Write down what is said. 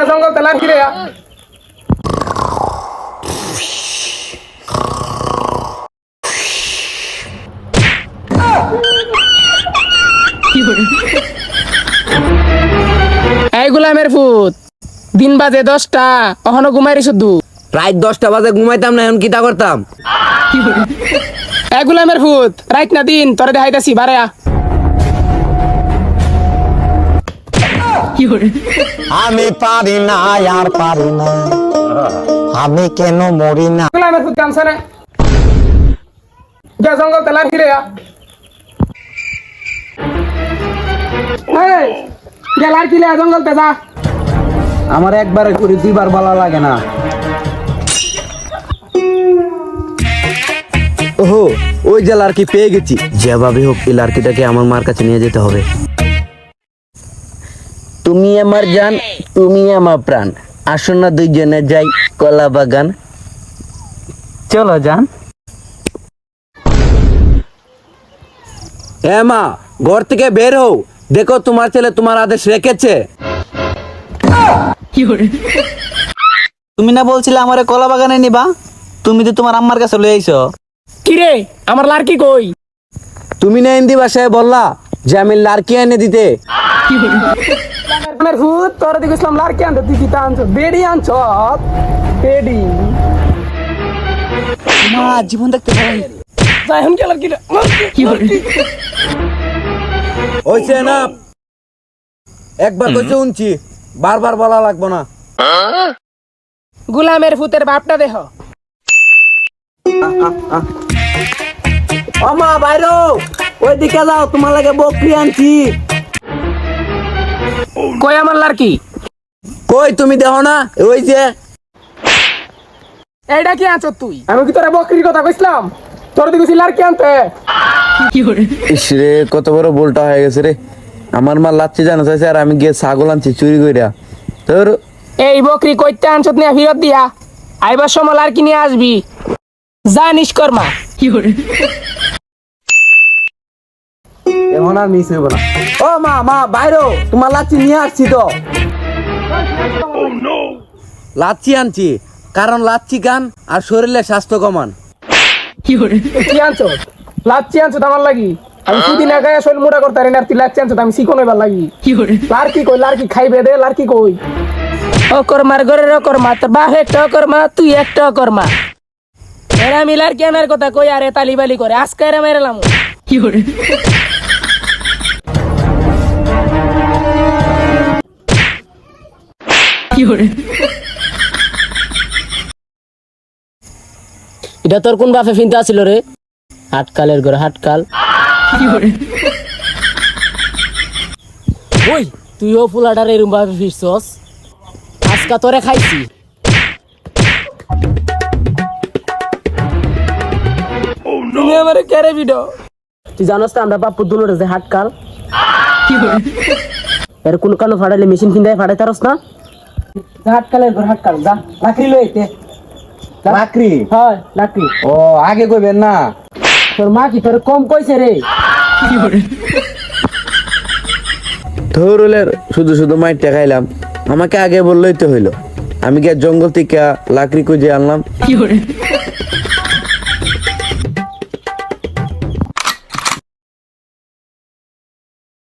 জঙ্গল তেলা ফিরে এই গোলামের ফুট দিন বাজে 10টা এখনো ঘুমাইরি শুধু রাত 10টা বাজে ঘুমাইতাম না এখন কিতা করতাম এই গোলামের ফুট রাত না দিন তোরে দেখাইতাছি বারে আমি পারি না আর পারি না আমি কেন মরি না গোলামের ফুট কামছে না জঙ্গল তেলা ফিরে এই গেলার কিলে জঙ্গল তেজা আমার একবারে করে দুইবার ভালো লাগে না। ওহো ওই যে লাড়কি পেয়ে গেছি, যেভাবে হোক এই লাড়কিটাকে আমার মার কাছে নিয়ে যেতে হবে। তুমি আমার জান, তুমি আমার প্রাণ, আসো না দুইজনে যাই কলা বাগান। চলো জান। হ্যাঁ মা, ঘর থেকে বের হও, দেখো তোমার ছেলে তোমার আদেশ রেখেছে। তুমি না বলছিলে আমারে কলা বাগানে নিবা, তুমি তো তোমার আম্মার কাছে লই আইছো। কিরে আমার লাড়কি কই? তুমি না হিন্দি ভাষায় বললা যে আমি লাড়কি এনে দিতে। আমার ভূত তোর দিকে ইসলাম লাড়কি আনতে তুই কি আনছ? বেডি আনছ? বেডি মা জীবন দেখতে পারেন যাই হুন গেলার কি হইছে না, একবার কইছে শুনছি, বারবার বলা লাগবো না। গোলামের ভূতের বাপটা দেখ। ও মা বাইরো, ওই দিকে যাও, তোমার লাগে বকরি আনছি। কই আমার লাড়কি? কই তুমি দেখো না, ওই যে। এইটা কি আনছ তুই? আমি কি তোরা বকরির কথা কইছিলাম? তোর দিকে লাড়কি আনতে ইস রে, কত বড় ভুলটা হয়ে গেছে রে। আমার মা লাচ্ছি জানো চাইছে আর আমি গিয়ে ছাগল আনছি চুরি কইরা। তোর এই বকরি কইতে আনছ নিয়ে ফিরত দিয়া আইবার সময় লাড়কি নিয়ে আসবি, জানিস কর্মা। এখন আর মিস হইব না। ও মা, মা বাইরো, তোমার লাচ্ছি নিয়ে আসছি তো। লাচ্ছি আনছি কারণ লাচ্ছি গান আর শরীরে স্বাস্থ্য কমান। কি আনছ? লাচ্ছি আনছ আমার লাগি? আমি দুদিন আগে শরীর মোটা করতে পারি না, তুই লাচ্ছি আনছ আমি শিখো নইবার লাগি। লাড়কি কই? লাড়কি খাইবে দে, লাড়কি কই? ও কর্মার ঘরের ও কর্মা, তোর বাপ একটা কর্মা, তুই একটা কর্মা। এরা আমি লাড়কি আনার কথা কই আরে তালিবালি করে আজকে এরা মেরেলাম। এটা তোর কোন বাপে ফিনতে আসিল রে? হাটকালের ঘরে হাটকাল। ওই তুইও ফুলাটার এরম ভাবে ফিরছস, আজকা তোরে খাইছি। তুমি আমারে কেরে ভিডিও? তুই জানোস না আমরা বাপ দুনোর যে হাটকাল। এর কোন কানো ফাড়াইলে মেশিন কিনতে ফাড়াই তারস না? হাটকালের ঘর হাটকাল, যা লাকড়ি লইতে। লাকড়ি? হয় লাকড়ি। ও আগে কইবেন না। তোর মা কি তোর কম কইছে রে? ধরুলের শুধু শুধু মাইরটা খাইলাম, আমাকে আগে বললেই তো হইলো। আমি কি জঙ্গল থেকে লাকড়ি খুঁজে আনলাম?